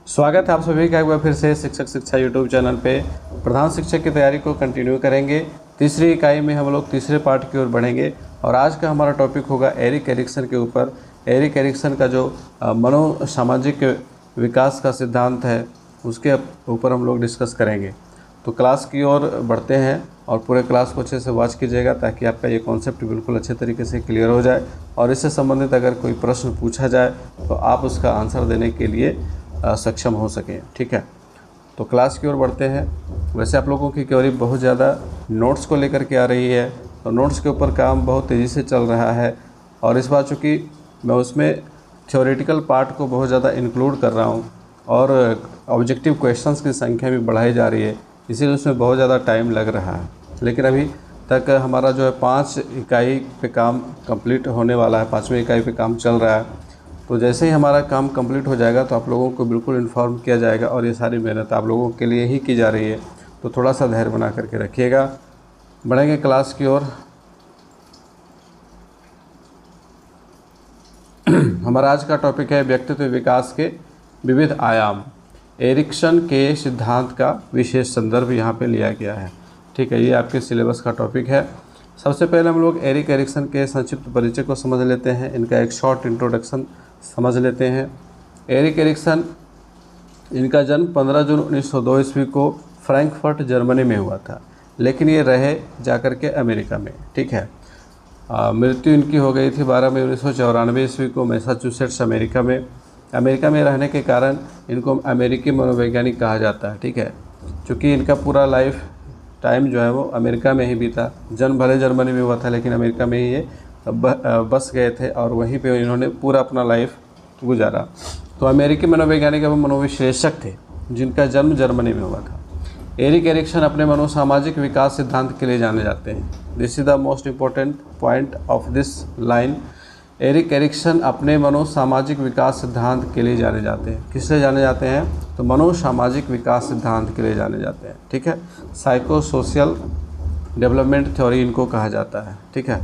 स्वागत है आप सभी का एक बार फिर से शिक्षक शिक्षा यूट्यूब चैनल पे। प्रधान शिक्षक की तैयारी को कंटिन्यू करेंगे। तीसरी इकाई में हम लोग तीसरे पार्ट की ओर बढ़ेंगे और आज का हमारा टॉपिक होगा एरिक एरिक्सन के ऊपर। एरिक एरिक्सन का जो मनोसामाजिक विकास का सिद्धांत है उसके ऊपर हम लोग डिस्कस करेंगे। तो क्लास की ओर बढ़ते हैं और पूरे क्लास को अच्छे से वॉच कीजिएगा ताकि आपका ये कॉन्सेप्ट बिल्कुल अच्छे तरीके से क्लियर हो जाए और इससे संबंधित अगर कोई प्रश्न पूछा जाए तो आप उसका आंसर देने के लिए सक्षम हो सकें। ठीक है, तो क्लास की ओर बढ़ते हैं। वैसे आप लोगों की क्वेरी बहुत ज़्यादा नोट्स को लेकर के आ रही है, तो नोट्स के ऊपर काम बहुत तेज़ी से चल रहा है और इस बार चूँकि मैं उसमें थ्योरेटिकल पार्ट को बहुत ज़्यादा इंक्लूड कर रहा हूँ और ऑब्जेक्टिव क्वेश्चंस की संख्या भी बढ़ाई जा रही है, इसीलिए उसमें बहुत ज़्यादा टाइम लग रहा है। लेकिन अभी तक हमारा जो है 5 इकाई पे काम कंप्लीट होने वाला है, 5वीं इकाई पे काम चल रहा है। तो जैसे ही हमारा काम कंप्लीट हो जाएगा तो आप लोगों को बिल्कुल इन्फॉर्म किया जाएगा और ये सारी मेहनत आप लोगों के लिए ही की जा रही है, तो थोड़ा सा धैर्य बना करके रखिएगा। बढ़ेंगे क्लास की ओर। हमारा आज का टॉपिक है व्यक्तित्व विकास के विविध आयाम। एरिक्सन के सिद्धांत का विशेष संदर्भ यहाँ पे लिया गया है। ठीक है, ये आपके सिलेबस का टॉपिक है। सबसे पहले हम लोग एरिक एरिक्सन के संक्षिप्त परिचय को समझ लेते हैं, इनका एक शॉर्ट इंट्रोडक्शन समझ लेते हैं। एरिक एरिक्सन, इनका जन्म 15 जून 1902 ईस्वी को फ्रैंकफर्ट जर्मनी में हुआ था, लेकिन ये रहे जाकर के अमेरिका में। ठीक है, मृत्यु इनकी हो गई थी 12 मई 1994 ईस्वी को मैसाचुसेट्स अमेरिका में। अमेरिका में रहने के कारण इनको अमेरिकी मनोवैज्ञानिक कहा जाता है। ठीक है, चूँकि इनका पूरा लाइफ टाइम जो है वो अमेरिका में ही बीता। जन्म भले जर्मनी में हुआ था लेकिन अमेरिका में ही ये बस गए थे और वहीं पे इन्होंने पूरा अपना लाइफ गुजारा। तो अमेरिकी मनोवैज्ञानिक एवं मनोविश्लेषक थे जिनका जन्म जर्मनी में हुआ था। एरिक एरिक्सन अपने मनोसामाजिक विकास सिद्धांत के लिए जाने जाते हैं। This is the most important point of this line. Erik Erikson अपने मनोसामाजिक विकास सिद्धांत के लिए जाने जाते हैं। किस लिए जाने जाते हैं? तो मनोसामाजिक विकास सिद्धांत के लिए जाने जाते हैं। ठीक है, साइको सोशल डेवलपमेंट थ्योरी इनको कहा जाता है। ठीक है,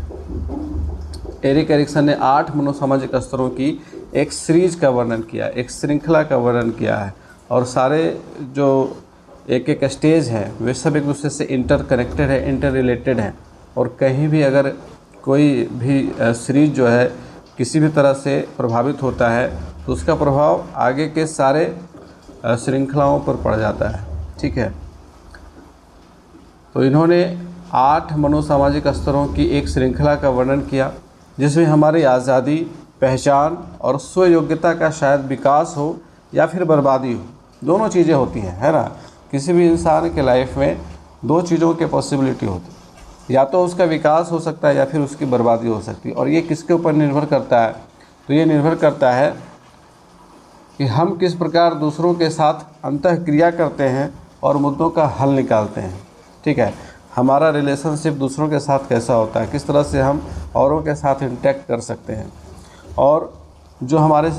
एरिक एरिक्सन ने 8 मनोसामाजिक स्तरों की एक सीरीज का वर्णन किया, एक श्रृंखला का वर्णन किया है और सारे जो एक एक स्टेज है वे सब एक दूसरे से इंटर कनेक्टेड है, इंटर रिलेटेड है और कहीं भी अगर कोई भी सीरीज जो है किसी भी तरह से प्रभावित होता है तो उसका प्रभाव आगे के सारे श्रृंखलाओं पर पड़ जाता है। ठीक है, तो इन्होंने 8 मनोसामाजिक स्तरों की एक श्रृंखला का वर्णन किया जिसमें हमारी आज़ादी, पहचान और स्वयोग्यता का शायद विकास हो या फिर बर्बादी हो, दोनों चीज़ें होती हैं, है ना। किसी भी इंसान के लाइफ में 2 चीज़ों की पॉसिबिलिटी होती है, या तो उसका विकास हो सकता है या फिर उसकी बर्बादी हो सकती है। और ये किसके ऊपर निर्भर करता है? तो ये निर्भर करता है कि हम किस प्रकार दूसरों के साथ अंतःक्रिया करते हैं और मुद्दों का हल निकालते हैं। ठीक है, हमारा रिलेशनशिप दूसरों के साथ कैसा होता है, किस तरह से हम औरों के साथ इंटरेक्ट कर सकते हैं और जो हमारे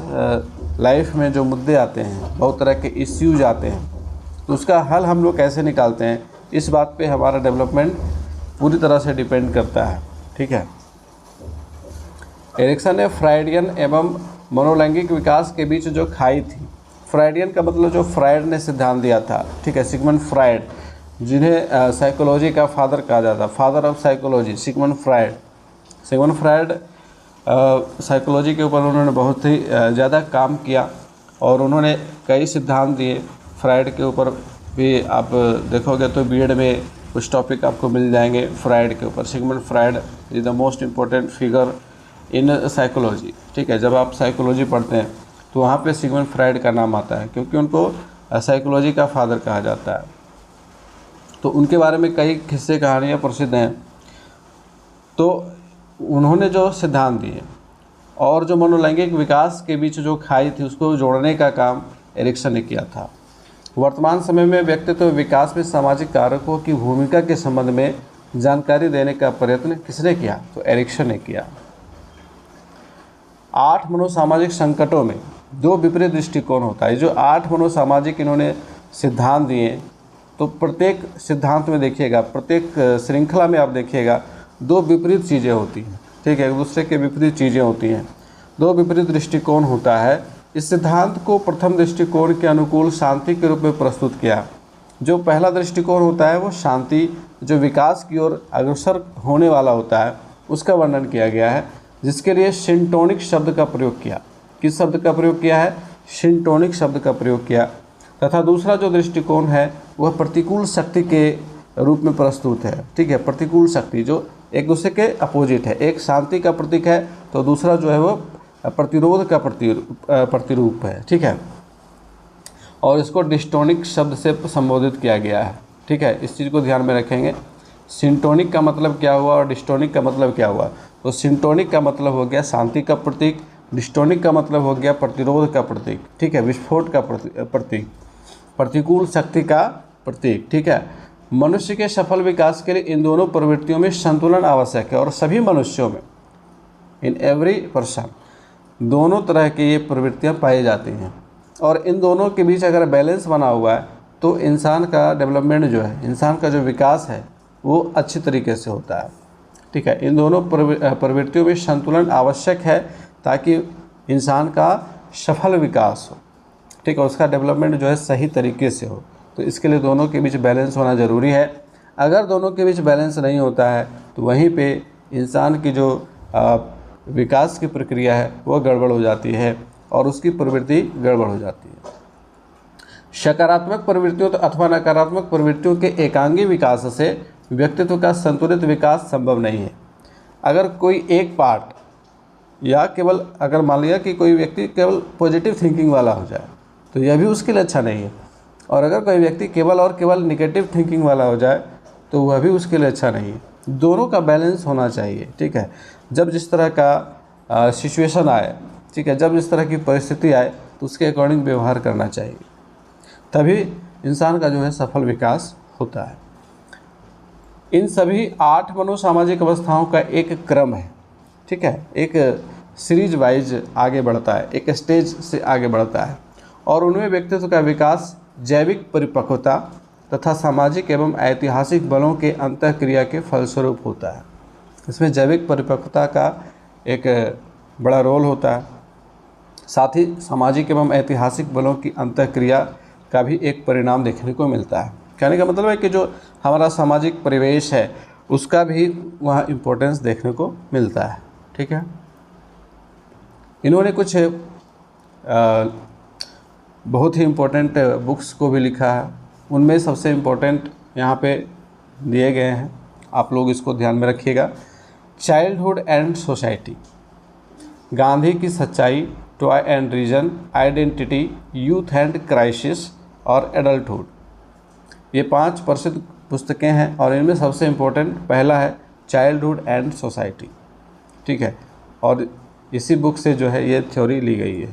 लाइफ में जो मुद्दे आते हैं, बहुत तरह के इश्यूज आते हैं, तो उसका हल हम लोग कैसे निकालते हैं, इस बात पे हमारा डेवलपमेंट पूरी तरह से डिपेंड करता है। ठीक है, एरिक्सन ने फ्राइडियन एवं मनोलैंगिक विकास के बीच जो खाई थी, फ्राइडियन का मतलब जो फ्राइड ने सिद्धांत दिया था। ठीक है, सिगमंड फ्राइड, जिन्हें साइकोलॉजी का फादर कहा जाता, father of psychology, Sigmund Freud. Sigmund Freud psychology के ऊपर उन्होंने बहुत ही ज़्यादा काम किया और उन्होंने कई सिद्धांत दिए। फ्राइड के ऊपर भी आप देखोगे तो बीएड में कुछ टॉपिक आपको मिल जाएंगे फ्राइड के ऊपर। Sigmund Freud is the most important figure in psychology. ठीक है, जब आप साइकोलॉजी पढ़ते हैं तो वहाँ पे सिगमंड फ्राइड का नाम आता है क्योंकि उनको साइकोलॉजी का फादर कहा जाता है। तो उनके बारे में कई किस्से कहानियाँ प्रसिद्ध हैं। तो उन्होंने जो सिद्धांत दिए और जो मनोलैंगिक विकास के बीच जो खाई थी उसको जोड़ने का काम एरिक्सन ने किया था। वर्तमान समय में व्यक्तित्व विकास में सामाजिक कारकों की भूमिका के संबंध में जानकारी देने का प्रयत्न किसने किया? तो एरिक्सन ने किया। 8 मनोसामाजिक संकटों में 2 विपरीत दृष्टिकोण होता है। जो 8 मनोसामाजिक इन्होंने सिद्धांत दिए, तो प्रत्येक सिद्धांत में देखिएगा, प्रत्येक श्रृंखला में आप देखिएगा 2 विपरीत चीज़ें होती हैं। ठीक है, एक दूसरे के विपरीत चीज़ें होती हैं, 2 विपरीत दृष्टिकोण होता है इस सिद्धांत को प्रथम दृष्टिकोण के अनुकूल शांति के रूप में प्रस्तुत किया। जो पहला दृष्टिकोण होता है वो शांति, जो विकास की ओर अग्रसर होने वाला होता है, उसका वर्णन किया गया है, जिसके लिए शिंटोनिक शब्द का प्रयोग किया। किस शब्द का प्रयोग किया है? शिंटोनिक शब्द का प्रयोग किया। तथा दूसरा जो दृष्टिकोण है वह प्रतिकूल शक्ति के रूप में प्रस्तुत है। ठीक है, प्रतिकूल शक्ति जो एक दूसरे के अपोजिट है, एक शांति का प्रतीक है तो दूसरा जो है वो प्रतिरोध का प्रतिरूप है। ठीक है, और इसको डिस्टोनिक शब्द से संबोधित किया गया है। ठीक है, इस चीज़ को ध्यान में रखेंगे। सिंटोनिक का मतलब क्या हुआ और डिस्टोनिक का मतलब क्या हुआ? तो सिंटोनिक का मतलब हो गया शांति का प्रतीक, डिस्टोनिक का मतलब हो गया प्रतिरोध का प्रतीक। ठीक है, विस्फोट का प्रतीक, प्रतिकूल शक्ति का प्रतीक। ठीक है, मनुष्य के सफल विकास के लिए इन दोनों प्रवृत्तियों में संतुलन आवश्यक है और सभी मनुष्यों में, इन एवरी पर्सन, दोनों तरह की ये प्रवृत्तियाँ पाई जाती हैं और इन दोनों के बीच अगर बैलेंस बना हुआ है तो इंसान का डेवलपमेंट जो है, इंसान का जो विकास है वो अच्छी तरीके से होता है। ठीक है, इन दोनों प्रवृत्तियों में संतुलन आवश्यक है ताकि इंसान का सफल विकास हो। ठीक है, उसका डेवलपमेंट जो है सही तरीके से हो, तो इसके लिए दोनों के बीच बैलेंस होना ज़रूरी है। अगर दोनों के बीच बैलेंस नहीं होता है तो वहीं पे इंसान की जो विकास की प्रक्रिया है वो गड़बड़ हो जाती है और उसकी प्रवृत्ति गड़बड़ हो जाती है। सकारात्मक प्रवृत्तियों अथवा नकारात्मक प्रवृत्तियों के एकांगी विकास से व्यक्तित्व का संतुलित विकास संभव नहीं है। अगर कोई एक पार्ट या केवल अगर मान लिया कि कोई व्यक्ति केवल पॉजिटिव थिंकिंग वाला हो जाए तो यह भी उसके लिए अच्छा नहीं है, और अगर कोई व्यक्ति केवल और केवल निगेटिव थिंकिंग वाला हो जाए तो वह भी उसके लिए अच्छा नहीं है। दोनों का बैलेंस होना चाहिए। ठीक है, जब जिस तरह का सिचुएशन आए, ठीक है, जब जिस तरह की परिस्थिति आए तो उसके अकॉर्डिंग व्यवहार करना चाहिए, तभी इंसान का जो है सफल विकास होता है। इन सभी 8 मनोसामाजिक अवस्थाओं का एक क्रम है। ठीक है, एक सीरीज वाइज आगे बढ़ता है, एक स्टेज से आगे बढ़ता है और उनमें व्यक्तित्व का विकास जैविक परिपक्वता तथा सामाजिक एवं ऐतिहासिक बलों के अंतःक्रिया के फलस्वरूप होता है। इसमें जैविक परिपक्वता का एक बड़ा रोल होता है, साथ ही सामाजिक एवं ऐतिहासिक बलों की अंतःक्रिया का भी एक परिणाम देखने को मिलता है। कहने का मतलब है कि जो हमारा सामाजिक परिवेश है उसका भी वहाँ इम्पोर्टेंस देखने को मिलता है। ठीक है, इन्होंने कुछ बहुत ही इम्पोर्टेंट बुक्स को भी लिखा है, उनमें सबसे इम्पोर्टेंट यहाँ पे दिए गए हैं, आप लोग इसको ध्यान में रखिएगा। चाइल्डहुड एंड सोसाइटी, गांधी की सच्चाई, toy and reason, identity, youth and crisis और एडल्टहुड, ये 5 प्रसिद्ध पुस्तकें हैं और इनमें सबसे इम्पोर्टेंट पहला है चाइल्डहुड एंड सोसाइटी। ठीक है, और इसी बुक से जो है ये थ्योरी ली गई है।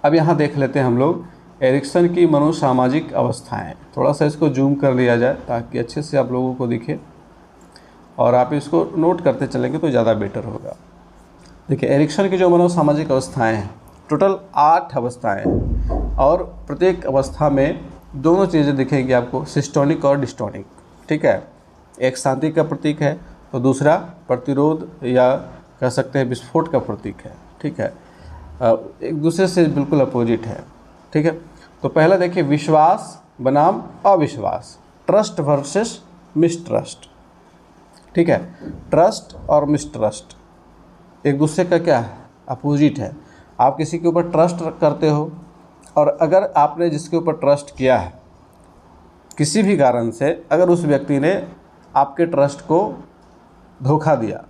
अब यहाँ देख लेते हैं हम लोग एरिक्सन की मनोसामाजिक अवस्थाएं। थोड़ा सा इसको जूम कर लिया जाए ताकि अच्छे से आप लोगों को दिखे और आप इसको नोट करते चलेंगे तो ज़्यादा बेटर होगा। देखिए, एरिक्सन की जो मनोसामाजिक अवस्थाएं हैं, टोटल 8 अवस्थाएं हैं और प्रत्येक अवस्था में दोनों चीज़ें दिखेंगी आपको, सिस्टोनिक और डिस्टोनिक। ठीक है, एक शांति का प्रतीक है तो दूसरा प्रतिरोध या कह सकते हैं विस्फोट का प्रतीक है। ठीक है, एक दूसरे से बिल्कुल अपोजिट है। ठीक है, तो पहला देखिए विश्वास बनाम अविश्वास, ट्रस्ट वर्सेस मिसट्रस्ट। ठीक है, ट्रस्ट और मिसट्रस्ट एक दूसरे का क्या है? अपोजिट है। आप किसी के ऊपर ट्रस्ट करते हो और अगर आपने जिसके ऊपर ट्रस्ट किया है किसी भी कारण से, अगर उस व्यक्ति ने आपके ट्रस्ट को धोखा दिया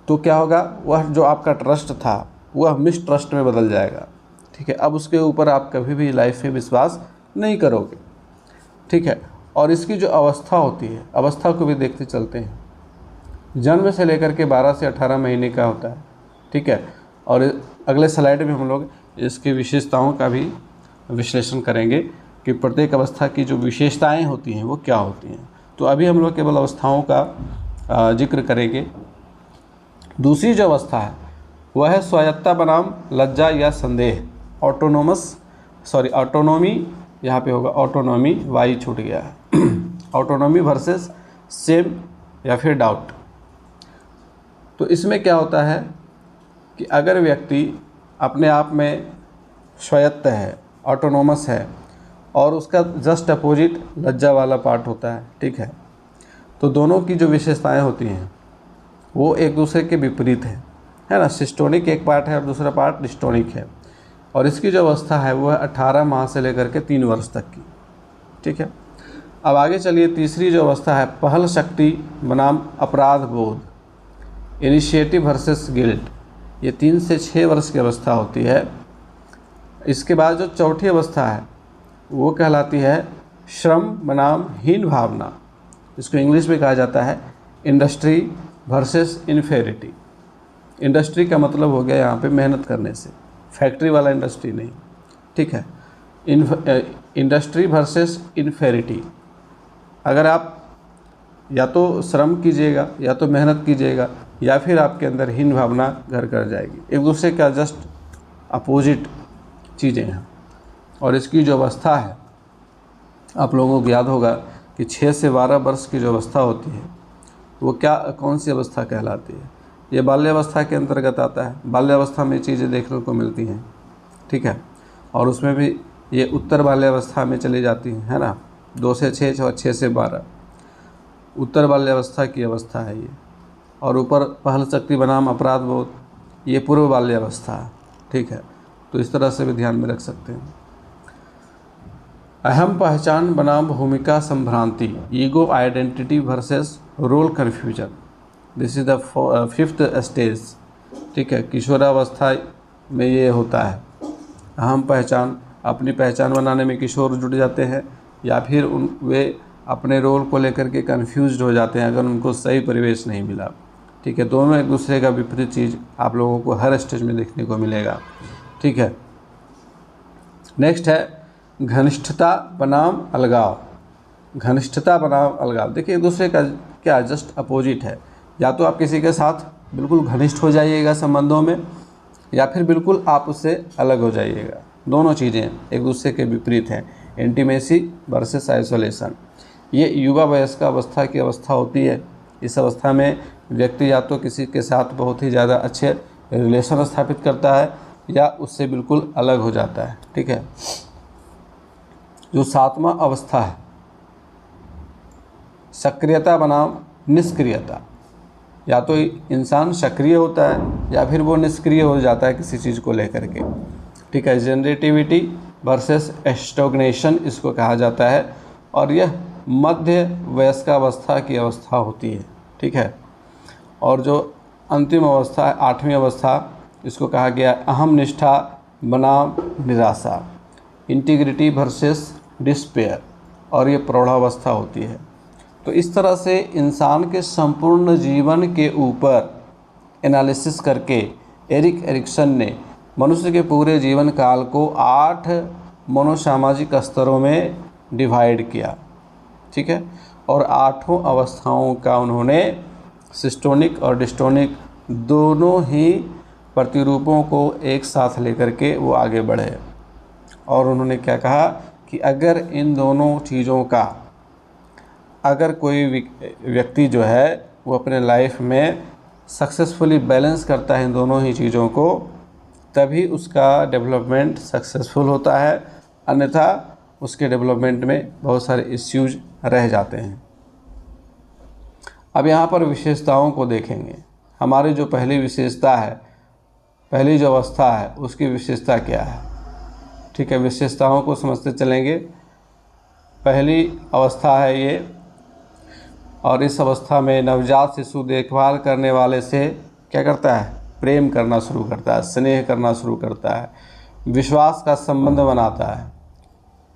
तो क्या होगा? वह जो आपका ट्रस्ट था वह मिसट्रस्ट में बदल जाएगा। ठीक है, अब उसके ऊपर आप कभी भी लाइफ में विश्वास नहीं करोगे। ठीक है, और इसकी जो अवस्था होती है, अवस्था को भी देखते चलते हैं। जन्म से लेकर के 12 से 18 महीने का होता है। ठीक है, और अगले स्लाइड में हम लोग इसकी विशेषताओं का भी विश्लेषण करेंगे कि प्रत्येक अवस्था की जो विशेषताएं होती हैं वो क्या होती हैं। तो अभी हम लोग केवल अवस्थाओं का जिक्र करेंगे। दूसरी जो अवस्था है वह है स्वायत्तता बनाम लज्जा या संदेह, ऑटोनोमी, यहाँ पे होगा ऑटोनोमी, वाई छूट गया है ऑटोनोमी वर्सेस सेम या फिर डाउट। तो इसमें क्या होता है कि अगर व्यक्ति अपने आप में स्वायत्त है, ऑटोनोमस है, और उसका जस्ट अपोजिट लज्जा वाला पार्ट होता है, ठीक है, तो दोनों की जो विशेषताएं होती हैं वो एक दूसरे के विपरीत है ना। सिस्टोनिक एक पार्ट है और दूसरा पार्ट डिस्टोनिक है, और इसकी जो अवस्था है वो है 18 माह से लेकर के 3 वर्ष तक की, ठीक है। अब आगे चलिए, तीसरी जो अवस्था है पहल शक्ति बनाम अपराध बोध, इनिशिएटिव वर्सेस गिल्ट, ये 3 से 6 वर्ष की अवस्था होती है। इसके बाद जो चौथी अवस्था है वो कहलाती है श्रम बनाम हीन भावना, इसको इंग्लिश में कहा जाता है इंडस्ट्री वर्सेस इन्फेरिटी। इंडस्ट्री का मतलब हो गया यहाँ पे मेहनत करने से, फैक्ट्री वाला इंडस्ट्री नहीं, ठीक है। इंडस्ट्री वर्सेस इन्फेरिटी, अगर आप या तो श्रम कीजिएगा या तो मेहनत कीजिएगा या फिर आपके अंदर हीन भावना घर कर जाएगी। एक दूसरे का जस्ट अपोजिट चीज़ें हैं। और इसकी जो अवस्था है आप लोगों को याद होगा कि 6 से 12 वर्ष की जो अवस्था होती है वो कौन सी अवस्था कहलाती है? ये बाल्यावस्था के अंतर्गत आता है। बाल्यावस्था में चीज़ें देखने को मिलती हैं, ठीक है, और उसमें भी ये उत्तर बाल्यावस्था में चली जाती हैं, है ना। 2 से 6 और 6 से 12 उत्तर बाल्यावस्था की अवस्था है ये। और ऊपर पहल शक्ति बनाम अपराध बोध, ये पूर्व बाल्यावस्था है, ठीक है। तो इस तरह से भी ध्यान में रख सकते हैं। अहम पहचान बनाम भूमिका संभ्रांति, ego identity versus role confusion, this is the 5th stage, ठीक है। किशोरावस्था में ये होता है। अहम पहचान, अपनी पहचान बनाने में किशोर जुट जाते हैं, या फिर वे अपने रोल को लेकर के कन्फ्यूज्ड हो जाते हैं अगर उनको सही परिवेश नहीं मिला, ठीक है। दोनों एक दूसरे का विपरीत चीज़ आप लोगों को हर स्टेज में देखने को मिलेगा, ठीक है। नेक्स्ट है घनिष्ठता बनाम अलगाव। घनिष्ठता बनाम अलगाव, देखिए एक दूसरे का क्या जस्ट अपोजिट है। या तो आप किसी के साथ बिल्कुल घनिष्ठ हो जाइएगा संबंधों में, या फिर बिल्कुल आप उससे अलग हो जाइएगा। दोनों चीज़ें एक दूसरे के विपरीत हैं। इंटीमेसी वर्सेस आइसोलेशन, ये युवा वयस्क अवस्था की अवस्था होती है। इस अवस्था में व्यक्ति या तो किसी के साथ बहुत ही ज़्यादा अच्छे रिलेशन स्थापित करता है या उससे बिल्कुल अलग हो जाता है, ठीक है। जो 7वां अवस्था है सक्रियता बनाम निष्क्रियता, या तो इंसान सक्रिय होता है या फिर वो निष्क्रिय हो जाता है किसी चीज़ को लेकर के, ठीक है। जनरेटिविटी वर्सेस स्टैग्नेशन इसको कहा जाता है, और यह मध्य वयस्कावस्था की अवस्था होती है, ठीक है। और जो अंतिम अवस्था है 8वीं अवस्था, इसको कहा गया अहम निष्ठा बनाम निराशा, इंटीग्रिटी वर्सेस डिस्पेयर, और ये प्रौढ़ावस्था होती है। तो इस तरह से इंसान के संपूर्ण जीवन के ऊपर एनालिसिस करके एरिक एरिक्सन ने मनुष्य के पूरे जीवन काल को 8 मनोसामाजिक स्तरों में डिवाइड किया, ठीक है। और 8 अवस्थाओं का उन्होंने सिस्टोनिक और डिस्टोनिक दोनों ही प्रतिरूपों को एक साथ लेकर के वो आगे बढ़े। और उन्होंने क्या कहा कि अगर इन दोनों चीज़ों का अगर कोई व्यक्ति जो है वो अपने लाइफ में सक्सेसफुली बैलेंस करता है इन दोनों ही चीज़ों को, तभी उसका डेवलपमेंट सक्सेसफुल होता है, अन्यथा उसके डेवलपमेंट में बहुत सारे इश्यूज रह जाते हैं। अब यहाँ पर विशेषताओं को देखेंगे। हमारी जो पहली विशेषता है, पहली जो अवस्था है, उसकी विशेषता क्या है, ठीक है। विशेषताओं को समझते चलेंगे। पहली अवस्था है ये, और इस अवस्था में नवजात शिशु देखभाल करने वाले से क्या करता है? प्रेम करना शुरू करता है, स्नेह करना शुरू करता है, विश्वास का संबंध बनाता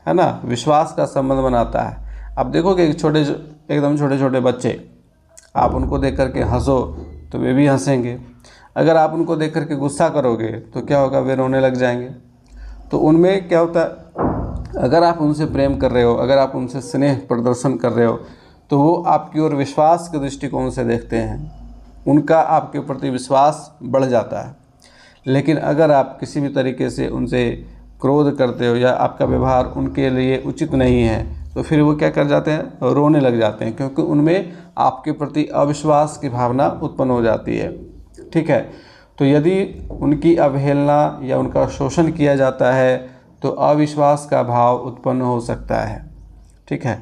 है ना, विश्वास का संबंध बनाता है। अब देखोगे एकदम छोटे छोटे बच्चे, आप उनको देख करके हंसो तो वे भी हंसेंगे। अगर आप उनको देख करके गुस्सा करोगे तो क्या होगा? वे रोने लग जाएंगे। तो उनमें क्या होता है, अगर आप उनसे प्रेम कर रहे हो, अगर आप उनसे स्नेह प्रदर्शन कर रहे हो, तो वो आपकी ओर विश्वास के दृष्टिकोण से देखते हैं, उनका आपके प्रति विश्वास बढ़ जाता है। लेकिन अगर आप किसी भी तरीके से उनसे क्रोध करते हो या आपका व्यवहार उनके लिए उचित नहीं है, तो फिर वो क्या कर जाते हैं? रोने लग जाते हैं, क्योंकि उनमें आपके प्रति अविश्वास की भावना उत्पन्न हो जाती है, ठीक है। तो यदि उनकी अवहेलना या उनका शोषण किया जाता है तो अविश्वास का भाव उत्पन्न हो सकता है। ठीक है,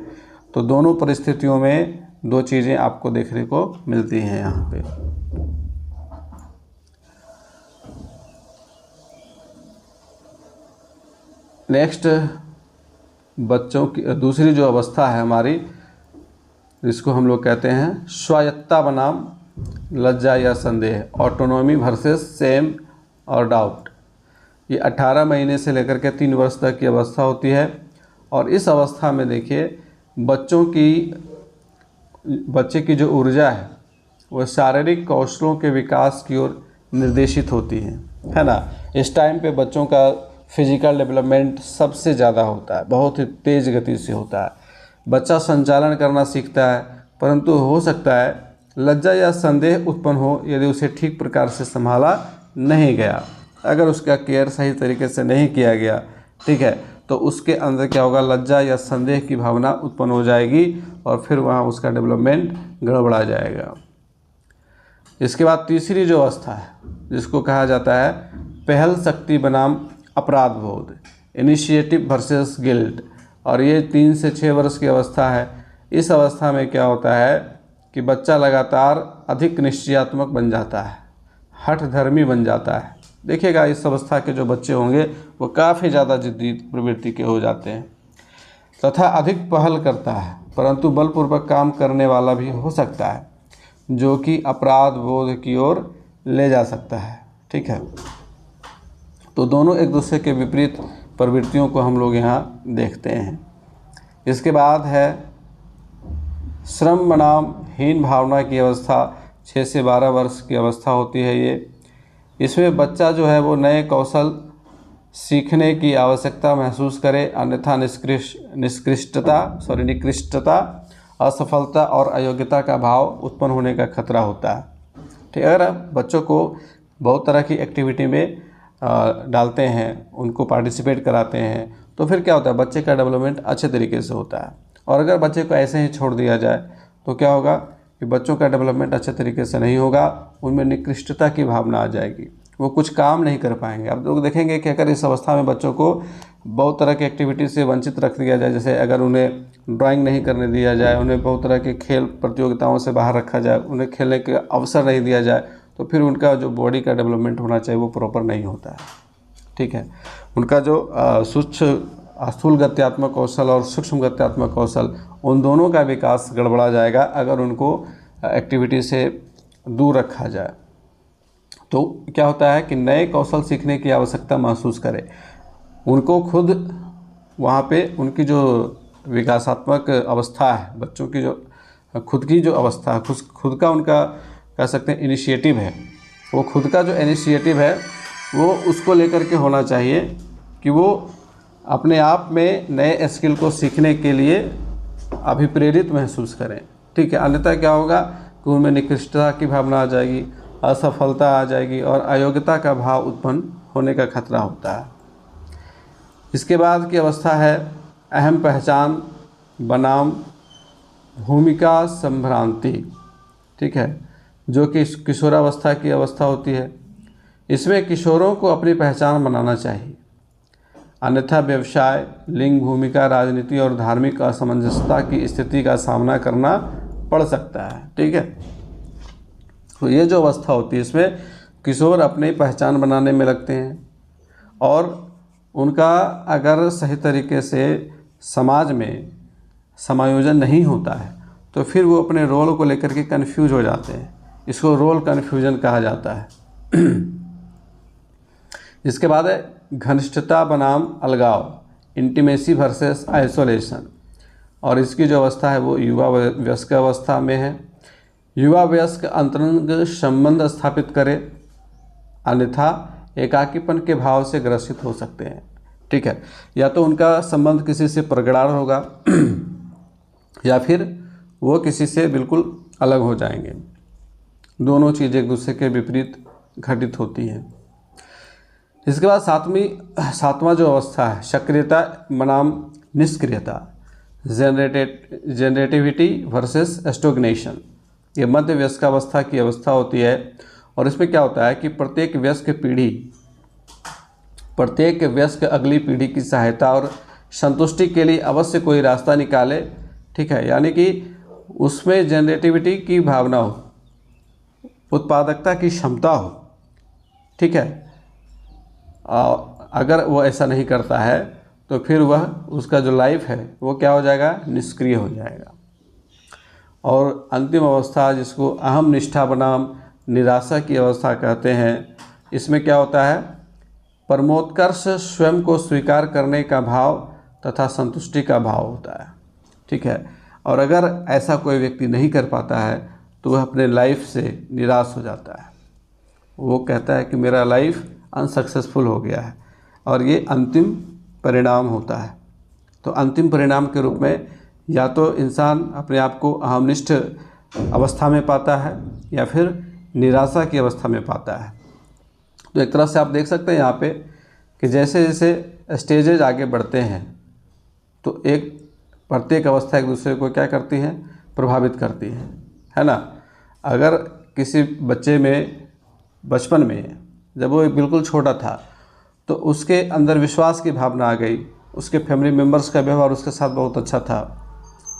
तो दोनों परिस्थितियों में दो चीज़ें आपको देखने को मिलती हैं यहाँ पे। नेक्स्ट, बच्चों की दूसरी जो अवस्था है हमारी, जिसको हम लोग कहते हैं स्वायत्तता बनाम लज्जा या संदेह, ऑटोनॉमी वर्सेस सेम और डाउट। ये 18 महीने से लेकर के 3 वर्ष तक की अवस्था होती है। और इस अवस्था में देखिए बच्चे की जो ऊर्जा है वह शारीरिक कौशलों के विकास की ओर निर्देशित होती है ना। इस टाइम पे बच्चों का फिजिकल डेवलपमेंट सबसे ज़्यादा होता है, बहुत ही तेज़ गति से होता है। बच्चा संचालन करना सीखता है, परंतु हो सकता है लज्जा या संदेह उत्पन्न हो यदि उसे ठीक प्रकार से संभाला नहीं गया, अगर उसका केयर सही तरीके से नहीं किया गया। ठीक है, तो उसके अंदर क्या होगा, लज्जा या संदेह की भावना उत्पन्न हो जाएगी और फिर वहाँ उसका डेवलपमेंट गड़बड़ा जाएगा। इसके बाद तीसरी जो अवस्था है जिसको कहा जाता है पहल शक्ति बनाम अपराध बोध, इनिशिएटिव वर्सेस गिल्ट, और ये 3 से 6 वर्ष की अवस्था है। इस अवस्था में क्या होता है कि बच्चा लगातार अधिक निश्चयात्मक बन जाता है, हठधर्मी बन जाता है। देखिएगा इस अवस्था के जो बच्चे होंगे वो काफ़ी ज़्यादा जिद्दी प्रवृत्ति के हो जाते हैं तथा अधिक पहल करता है, परंतु बलपूर्वक काम करने वाला भी हो सकता है, जो कि अपराध बोध की ओर ले जा सकता है। ठीक है, तो दोनों एक दूसरे के विपरीत प्रवृत्तियों को हम लोग यहाँ देखते हैं। इसके बाद है श्रम बनाम हीन भावना की अवस्था, 6 से 12 वर्ष की अवस्था होती है ये। इसमें बच्चा जो है वो नए कौशल सीखने की आवश्यकता महसूस करे, अन्यथा निकृष्टता, असफलता और अयोग्यता का भाव उत्पन्न होने का खतरा होता है। ठीक है, अगर बच्चों को बहुत तरह की एक्टिविटी में डालते हैं, उनको पार्टिसिपेट कराते हैं, तो फिर क्या होता है, बच्चे का डेवलपमेंट अच्छे तरीके से होता है। और अगर बच्चे को ऐसे ही छोड़ दिया जाए तो क्या होगा कि बच्चों का डेवलपमेंट अच्छे तरीके से नहीं होगा, उनमें निकृष्टता की भावना आ जाएगी, वो कुछ काम नहीं कर पाएंगे। आप लोग देखेंगे कि अगर इस अवस्था में बच्चों को बहुत तरह की एक्टिविटी से वंचित रख दिया जाए, जैसे अगर उन्हें ड्राइंग नहीं करने दिया जाए, उन्हें बहुत तरह के खेल प्रतियोगिताओं से बाहर रखा जाए, उन्हें खेलने का अवसर नहीं दिया जाए, तो फिर उनका जो बॉडी का डेवलपमेंट होना चाहिए वो प्रॉपर नहीं होता है। ठीक है, उनका जो स्थूल गत्यात्मक कौशल और सूक्ष्म गत्यात्मक कौशल, उन दोनों का विकास गड़बड़ा जाएगा अगर उनको एक्टिविटी से दूर रखा जाए। तो क्या होता है कि नए कौशल सीखने की आवश्यकता महसूस करें, उनको खुद वहाँ पे उनकी जो विकासात्मक अवस्था है, बच्चों की जो खुद की जो अवस्था है, खुद का उनका कह सकते हैं इनिशिएटिव है, वो खुद का जो इनिशिएटिव है वो उसको लेकर के होना चाहिए कि वो अपने आप में नए स्किल को सीखने के लिए अभिप्रेरित महसूस करें। ठीक है, अन्यथा क्या होगा कि उनमें निकृष्टता की भावना आ जाएगी, असफलता आ जाएगी और अयोग्यता का भाव उत्पन्न होने का खतरा होता है। इसके बाद की अवस्था है अहम पहचान बनाम भूमिका संभ्रांति। ठीक है, जो कि किशोरावस्था की अवस्था होती है। इसमें किशोरों को अपनी पहचान बनाना चाहिए, अन्यथा व्यवसाय, लिंग, भूमिका, राजनीति और धार्मिक असमंजसता की स्थिति का सामना करना पड़ सकता है। ठीक है, तो ये जो अवस्था होती है इसमें किशोर अपनी पहचान बनाने में लगते हैं और उनका अगर सही तरीके से समाज में समायोजन नहीं होता है तो फिर वो अपने रोल को लेकर के कन्फ्यूज हो जाते हैं। इसको रोल कन्फ्यूजन कहा जाता है। इसके बाद है घनिष्ठता बनाम अलगाव, इंटीमेसी वर्सेस आइसोलेशन, और इसकी जो अवस्था है वो युवा वयस्क अवस्था में है। युवा वयस्क अंतरंग संबंध स्थापित करे, अन्यथा एकाकीपन के भाव से ग्रसित हो सकते हैं। ठीक है, या तो उनका संबंध किसी से प्रगाढ़ होगा या फिर वो किसी से बिल्कुल अलग हो जाएंगे। दोनों चीज़ें एक दूसरे के विपरीत घटित होती हैं। इसके बाद सातवां जो अवस्था है सक्रियता बनाम निष्क्रियता, जनरेटिविटी वर्सेस स्टोग्नेशन। ये मध्य वयस्कावस्था की अवस्था होती है और इसमें क्या होता है कि प्रत्येक वयस्क अगली पीढ़ी की सहायता और संतुष्टि के लिए अवश्य कोई रास्ता निकाले। ठीक है, यानी कि उसमें जनरेटिविटी की भावना हो, उत्पादकता की क्षमता हो। ठीक है, अगर वो ऐसा नहीं करता है तो फिर वह उसका जो लाइफ है वो क्या हो जाएगा, निष्क्रिय हो जाएगा। और अंतिम अवस्था जिसको अहम निष्ठा बनाम निराशा की अवस्था कहते हैं, इसमें क्या होता है, परमोत्कर्ष स्वयं को स्वीकार करने का भाव तथा संतुष्टि का भाव होता है। ठीक है, और अगर ऐसा कोई व्यक्ति नहीं कर पाता है तो वह अपने लाइफ से निराश हो जाता है। वो कहता है कि मेरा लाइफ अनसक्सेसफुल हो गया है, और ये अंतिम परिणाम होता है। तो अंतिम परिणाम के रूप में या तो इंसान अपने आप को अहमनिष्ठ अवस्था में पाता है या फिर निराशा की अवस्था में पाता है। तो एक तरह से आप देख सकते हैं यहाँ पे कि जैसे जैसे स्टेजेज आगे बढ़ते हैं तो प्रत्येक अवस्था एक दूसरे को क्या करती हैं, प्रभावित करती है ना। अगर किसी बच्चे में बचपन में जब वो बिल्कुल छोटा था तो उसके अंदर विश्वास की भावना आ गई, उसके फैमिली मेम्बर्स का व्यवहार उसके साथ बहुत अच्छा था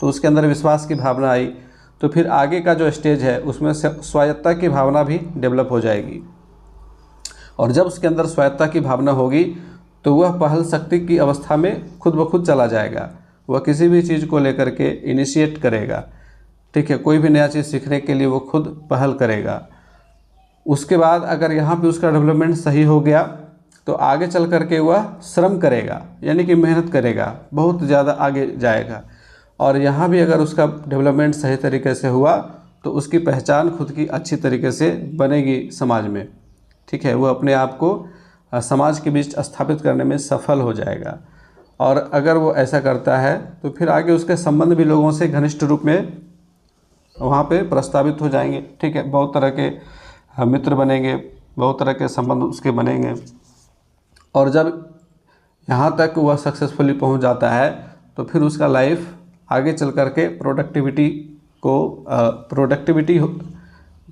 तो उसके अंदर विश्वास की भावना आई, तो फिर आगे का जो स्टेज है उसमें स्वायत्तता की भावना भी डेवलप हो जाएगी। और जब उसके अंदर स्वायत्तता की भावना होगी तो वह पहल शक्ति की अवस्था में खुद ब खुद चला जाएगा। वह किसी भी चीज़ को लेकर के इनिशिएट करेगा। ठीक है, कोई भी नया चीज़ सीखने के लिए वो खुद पहल करेगा। उसके बाद अगर यहाँ पे उसका डेवलपमेंट सही हो गया तो आगे चल करके वह श्रम करेगा, यानी कि मेहनत करेगा, बहुत ज़्यादा आगे जाएगा। और यहाँ भी अगर उसका डेवलपमेंट सही तरीके से हुआ तो उसकी पहचान खुद की अच्छी तरीके से बनेगी समाज में। ठीक है, वो अपने आप को समाज के बीच स्थापित करने में सफल हो जाएगा। और अगर वो ऐसा करता है तो फिर आगे उसके संबंध भी लोगों से घनिष्ठ रूप में वहाँ पे प्रस्तावित हो जाएंगे। ठीक है, बहुत तरह के मित्र बनेंगे, बहुत तरह के संबंध उसके बनेंगे। और जब यहाँ तक वह सक्सेसफुली पहुँच जाता है तो फिर उसका लाइफ आगे चल कर के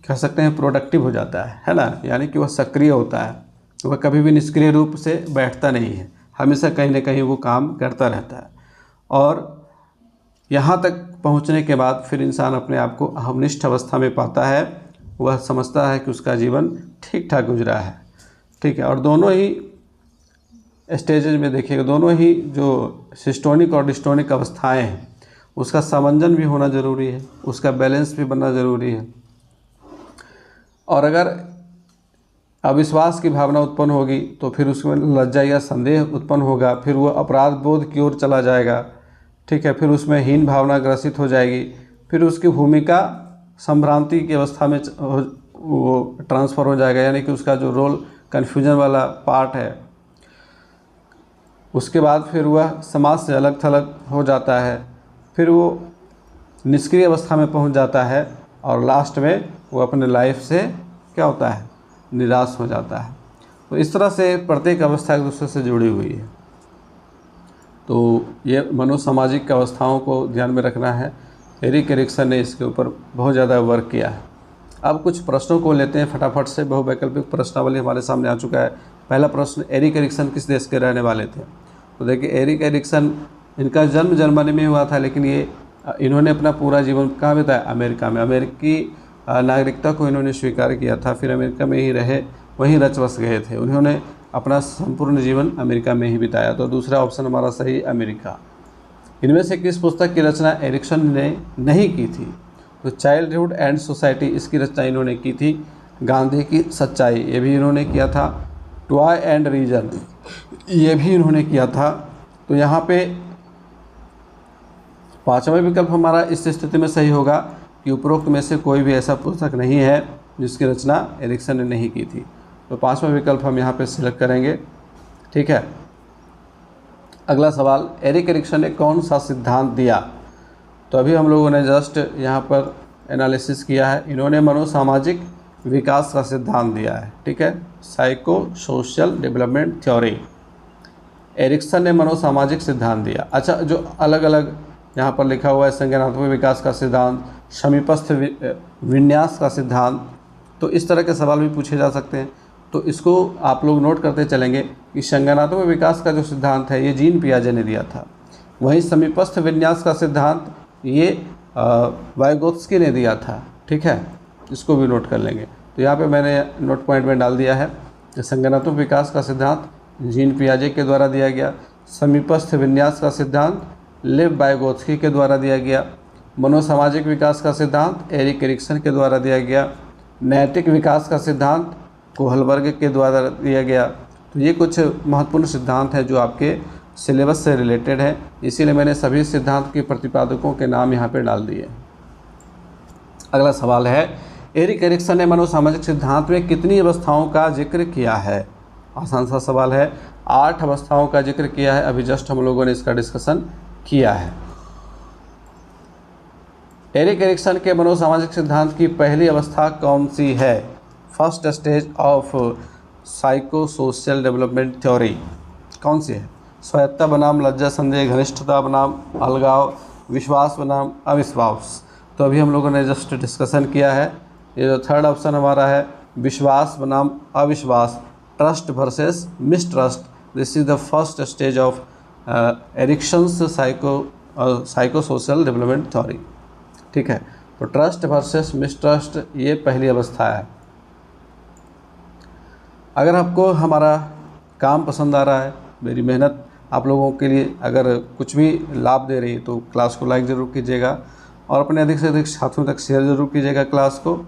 कह सकते हैं प्रोडक्टिव हो जाता है ना। यानी कि वह सक्रिय होता है, वह कभी भी निष्क्रिय रूप से बैठता नहीं है, हमेशा कहीं ना कहीं वो काम करता रहता है। और यहाँ तक पहुँचने के बाद फिर इंसान अपने आप को अहमनिष्ठ अवस्था में पाता है। वह समझता है कि उसका जीवन ठीक ठाक गुजरा है। ठीक है, और दोनों ही स्टेजेज में देखिएगा, दोनों ही जो सिस्टोनिक और डिस्टोनिक अवस्थाएं हैं उसका समंजन भी होना ज़रूरी है, उसका बैलेंस भी बनना ज़रूरी है। और अगर अविश्वास की भावना उत्पन्न होगी तो फिर उसमें लज्जा या संदेह उत्पन्न होगा, फिर वो अपराध बोध की ओर चला जाएगा। ठीक है, फिर उसमें हीन भावना ग्रसित हो जाएगी, फिर उसकी भूमिका संभ्रांति की अवस्था में वो ट्रांसफ़र हो जाएगा, यानी कि उसका जो रोल कन्फ्यूजन वाला पार्ट है। उसके बाद फिर वह समाज से अलग थलग हो जाता है, फिर वो निष्क्रिय अवस्था में पहुंच जाता है और लास्ट में वो अपने लाइफ से क्या होता है, निराश हो जाता है। तो इस तरह से प्रत्येक अवस्था एक दूसरे से जुड़ी हुई है। तो ये मनोसामाजिक अवस्थाओं को ध्यान में रखना है। एरिक एरिक्सन ने इसके ऊपर बहुत ज़्यादा वर्क किया है। अब कुछ प्रश्नों को लेते हैं फटाफट से। बहुवैकल्पिक प्रश्नावली हमारे सामने आ चुका है। पहला प्रश्न, एरिक एरिक्सन किस देश के रहने वाले थे? तो देखिए, एरिक एरिक्सन, इनका जन्म जर्मनी में हुआ था, लेकिन इन्होंने अपना पूरा जीवन कहाँ बिताया? अमेरिका में। अमेरिकी नागरिकता को इन्होंने स्वीकार किया था, फिर अमेरिका में ही रहे, वहीं रच बस गए थे। उन्होंने अपना संपूर्ण जीवन अमेरिका में ही बिताया। तो दूसरा ऑप्शन हमारा सही, अमेरिका। इनमें से किस पुस्तक की रचना एरिक्सन ने नहीं की थी? तो चाइल्डहुड एंड सोसाइटी, इसकी रचना इन्होंने की थी। गांधी की सच्चाई, ये भी इन्होंने किया था। टॉय एंड रीजन, ये भी इन्होंने किया था। तो यहाँ पे पांचवा विकल्प हमारा इस स्थिति में सही होगा कि उपरोक्त में से कोई भी ऐसा पुस्तक नहीं है जिसकी रचना एरिक्सन ने नहीं की थी। तो पांचवा विकल्प हम यहाँ पे सिलेक्ट करेंगे। ठीक है, अगला सवाल, एरिक एरिक्सन ने कौन सा सिद्धांत दिया? तो अभी हम लोगों ने जस्ट यहाँ पर एनालिसिस किया है। इन्होंने मनोसामाजिक विकास का सिद्धांत दिया है। ठीक है, psychosocial development theory. Erikson ने मनोसामाजिक सिद्धांत दिया। अच्छा, जो अलग अलग यहाँ पर लिखा हुआ है, संज्ञानात्मक विकास का सिद्धांत, समीपस्थ विन्यास का सिद्धांत, तो इस तरह के सवाल भी पूछे जा सकते हैं। तो इसको आप लोग नोट करते चलेंगे कि संज्ञानात्मक विकास का जो सिद्धांत है ये जीन पियाजे ने दिया था। वहीं समीपस्थ विन्यास का सिद्धांत ये वाइगोत्स्की ने दिया था। ठीक है, इसको भी नोट कर लेंगे। तो यहाँ पे मैंने नोट पॉइंट में डाल दिया है कि संज्ञानात्मक विकास का सिद्धांत जीन पियाजे के द्वारा दिया गया, समीपस्थ विन्यास का सिद्धांत लेव वाइगोत्स्की के द्वारा दिया गया, मनोसामाजिक विकास का सिद्धांत एरिक एरिक्सन के द्वारा दिया गया, नैतिक विकास का सिद्धांत कोहलबर्ग के द्वारा दिया गया। तो ये कुछ महत्वपूर्ण सिद्धांत हैं जो आपके सिलेबस से रिलेटेड है, इसीलिए मैंने सभी सिद्धांत के प्रतिपादकों के नाम यहाँ पे डाल दिए। अगला सवाल है, एरिक एरिक्सन ने मनोसामाजिक सिद्धांत में कितनी अवस्थाओं का जिक्र किया है? आसान सा सवाल है। 8 अवस्थाओं का जिक्र किया है। अभी जस्ट हम लोगों ने इसका डिस्कशन किया है। एरिक एरिक्सन के मनोसामाजिक सिद्धांत की पहली अवस्था कौन सी है? First stage of psychosocial development theory कौन सी है? स्वायत्तता बनाम लज्जा संदेह, घनिष्ठता बनाम अलगाव, विश्वास बनाम अविश्वास। तो अभी हम लोगों ने जस्ट डिस्कशन किया है। ये जो थर्ड ऑप्शन हमारा है, विश्वास बनाम अविश्वास, trust versus mistrust, this is the first stage of Erikson's psychosocial development theory. ठीक है, तो ट्रस्ट वर्सेस मिसट्रस्ट ये पहली अवस्था है। अगर आपको हमारा काम पसंद आ रहा है, मेरी मेहनत आप लोगों के लिए अगर कुछ भी लाभ दे रही है, तो क्लास को लाइक ज़रूर कीजिएगा और अपने अधिक से अधिक साथियों तक शेयर ज़रूर कीजिएगा क्लास को।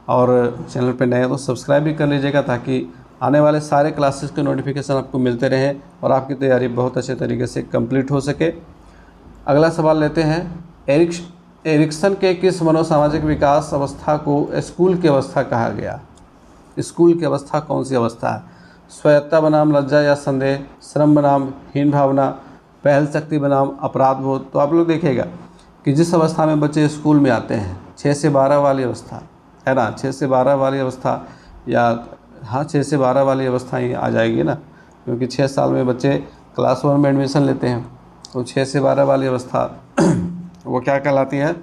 और चैनल पे नए हो तो सब्सक्राइब भी कर लीजिएगा, ताकि आने वाले सारे क्लासेस के नोटिफिकेशन आपको मिलते रहें और आपकी तैयारी बहुत अच्छे तरीके से कंप्लीट हो सके। अगला सवाल लेते हैं, एरिक्सन के किस मनोसामाजिक विकास अवस्था को स्कूल की अवस्था कहा गया? स्कूल की अवस्था कौन सी अवस्था है? स्वायत्तता बनाम लज्जा या संदेह, श्रम बनाम हीन भावना, पहल शक्ति बनाम अपराध बोध। तो आप लोग देखिएगा कि जिस अवस्था में बच्चे स्कूल में आते हैं, 6 से 12 वाली अवस्था है ना, 6 से 12 वाली अवस्था, या हाँ 6 से 12 वाली अवस्था ही आ जाएगी ना, क्योंकि 6 साल में बच्चे क्लास 1 में एडमिशन लेते हैं। तो 6 से 12 वाली अवस्था वो क्या कहलाती है?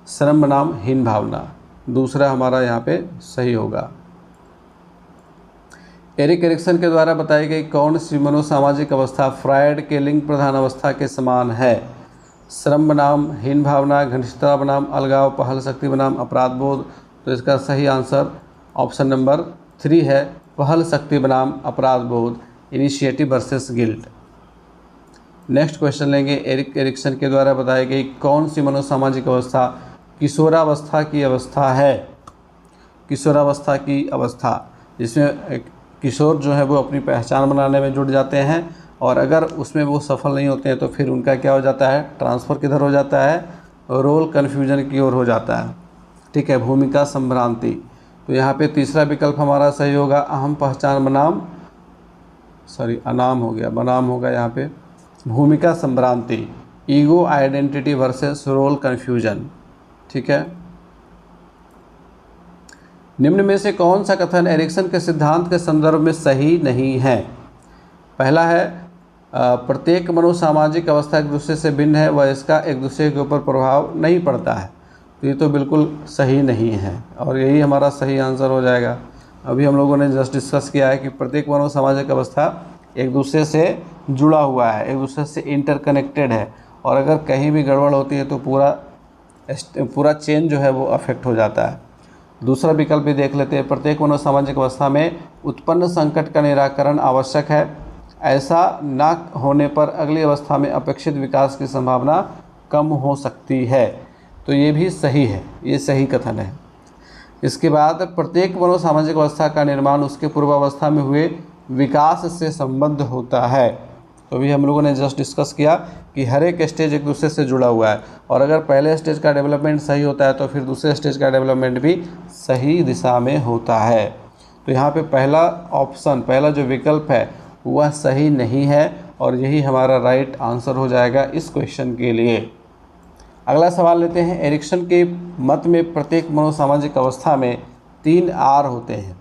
श्रम बनाम हीन भावना। दूसरा हमारा यहाँ पे सही होगा। एरिक एरिक्सन के द्वारा बताई गई कौन सी मनोसामाजिक अवस्था फ्रायड के लिंग प्रधान अवस्था के समान है? श्रम बनाम हीन भावना, घनिष्ठता बनाम अलगाव, पहल शक्ति बनाम अपराध बोध। तो इसका सही आंसर ऑप्शन नंबर 3 है, पहल शक्ति बनाम अपराध बोध, initiative versus guilt. Next question लेंगे, एरिक एरिक्सन के द्वारा बताई गई कौन सी मनोसामाजिक अवस्था किशोरावस्था की अवस्था है? किशोरावस्था की अवस्था, जिसमें एक किशोर जो है वो अपनी पहचान बनाने में जुट जाते हैं, और अगर उसमें वो सफल नहीं होते हैं तो फिर उनका क्या हो जाता है? ट्रांसफ़र किधर हो जाता है? रोल कन्फ्यूजन की ओर हो जाता है। ठीक है, भूमिका संभ्रांति। तो यहाँ पे तीसरा विकल्प हमारा सही होगा, अहम पहचान बनाम अनाम हो गया, बनाम होगा यहाँ पे भूमिका संभ्रांति, ego identity versus role confusion. ठीक है, निम्न में से कौन सा कथन एरिक्सन के सिद्धांत के संदर्भ में सही नहीं है? पहला है, प्रत्येक मनोसामाजिक अवस्था एक दूसरे से भिन्न है, वह इसका एक दूसरे के ऊपर प्रभाव नहीं पड़ता है। तो ये तो बिल्कुल सही नहीं है और यही हमारा सही आंसर हो जाएगा। अभी हम लोगों ने जस्ट डिस्कस किया है कि प्रत्येक मनोसामाजिक अवस्था एक दूसरे से जुड़ा हुआ है, एक दूसरे से इंटरकनेक्टेड है, और अगर कहीं भी गड़बड़ होती है तो पूरा चेन जो है वो अफेक्ट हो जाता है। दूसरा विकल्प भी देख लेते हैं, प्रत्येक मनोसामाजिक अवस्था में उत्पन्न संकट का निराकरण आवश्यक है, ऐसा न होने पर अगली अवस्था में अपेक्षित विकास की संभावना कम हो सकती है। तो ये भी सही है, ये सही कथन है। इसके बाद प्रत्येक मनोसामाजिक अवस्था का निर्माण उसके पूर्वावस्था में हुए विकास से संबद्ध होता है। तो भी हम लोगों ने जस्ट डिस्कस किया कि हर एक स्टेज एक दूसरे से जुड़ा हुआ है, और अगर पहले स्टेज का डेवलपमेंट सही होता है तो फिर दूसरे स्टेज का डेवलपमेंट भी सही दिशा में होता है। तो यहाँ पे पहला ऑप्शन, पहला जो विकल्प है वह सही नहीं है, और यही हमारा राइट आंसर हो जाएगा इस क्वेश्चन के लिए। अगला सवाल लेते हैं, एरिक्सन के मत में प्रत्येक मनोसामाजिक अवस्था में 3 आर होते हैं।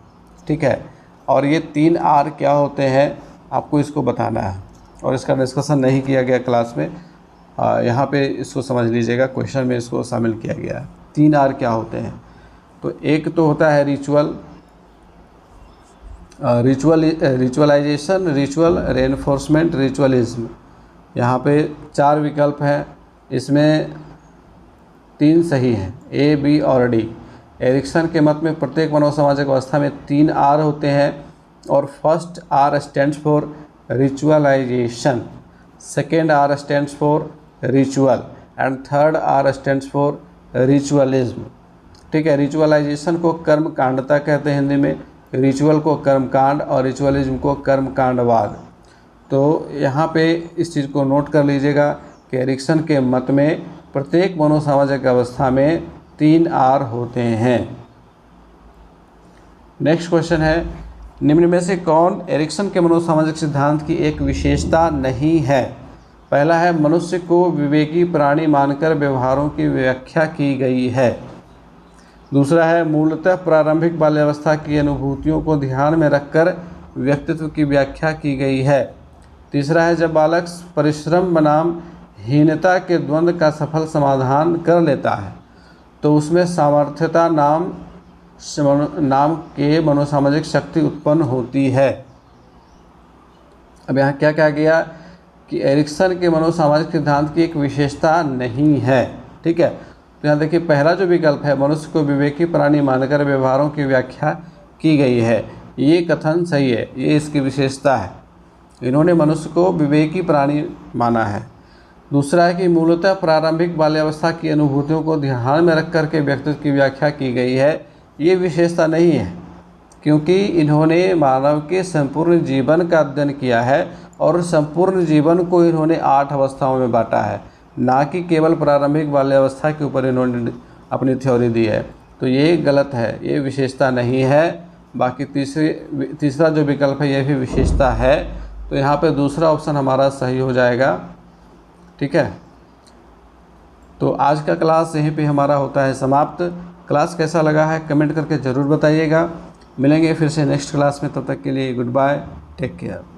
ठीक है, और ये 3 आर क्या होते हैं आपको इसको बताना है, और इसका डिस्कशन नहीं किया गया क्लास में, यहाँ पे इसको समझ लीजिएगा, क्वेश्चन में इसको शामिल किया गया है। 3 आर क्या होते हैं? तो एक तो होता है रिचुअलाइजेशन, रिचुअल, रेनफोर्समेंट, रिचुअलिज्म। यहाँ पे 4 विकल्प हैं, इसमें 3 सही हैं, ए, बी और डी। एरिक्सन के मत में प्रत्येक मनोसामाजिक अवस्था में 3 आर होते हैं और first R stands for ritualization, second R stands for ritual and third R stands for ritualism. ठीक है, रिचुअलाइजेशन को कर्मकांडता कहते हैं हिंदी में, रिचुअल को कर्मकांड और रिचुअलिज्म को कर्मकांडवाद। तो यहाँ पे इस चीज़ को नोट कर लीजिएगा कि एरिक्सन के मत में प्रत्येक मनोसामाजिक अवस्था में 3 आर होते हैं। नेक्स्ट क्वेश्चन है, निम्न में से कौन एरिक्सन के मनोसामाजिक सिद्धांत की एक विशेषता नहीं है? पहला है, मनुष्य को विवेकी प्राणी मानकर व्यवहारों की व्याख्या की गई है। दूसरा है, मूलतः प्रारंभिक बाल्यावस्था की अनुभूतियों को ध्यान में रखकर व्यक्तित्व की व्याख्या की गई है। तीसरा है, जब बालक परिश्रम बनाम हीनता के द्वंद्व का सफल समाधान कर लेता है तो उसमें सामर्थ्यता नाम के मनोसामाजिक शक्ति उत्पन्न होती है। अब यहाँ क्या कहा गया कि एरिक्सन के मनोसामाजिक सिद्धांत की एक विशेषता नहीं है। ठीक है, तो यहाँ देखिए पहला जो विकल्प है, मनुष्य को विवेकी प्राणी मानकर व्यवहारों की व्याख्या की गई है, ये कथन सही है, ये इसकी विशेषता है, इन्होंने मनुष्य को विवेकी प्राणी माना है। दूसरा है कि मूलतः प्रारंभिक बाल्यावस्था की अनुभूतियों को ध्यान में रख कर के व्यक्तित्व की व्याख्या की गई है, ये विशेषता नहीं है, क्योंकि इन्होंने मानव के संपूर्ण जीवन का अध्ययन किया है और संपूर्ण जीवन को इन्होंने 8 अवस्थाओं में बांटा है, ना कि केवल प्रारंभिक बाल्यावस्था के ऊपर इन्होंने अपनी थ्योरी दी है। तो ये गलत है, ये विशेषता नहीं है। बाकी तीसरा जो विकल्प है, ये भी विशेषता है। तो यहाँ पे दूसरा ऑप्शन हमारा सही हो जाएगा। ठीक है, तो आज का क्लास यहीं पे हमारा होता है समाप्त। क्लास कैसा लगा है कमेंट करके ज़रूर बताइएगा। मिलेंगे फिर से नेक्स्ट क्लास में, तब तक के लिए गुड बाय, टेक केयर।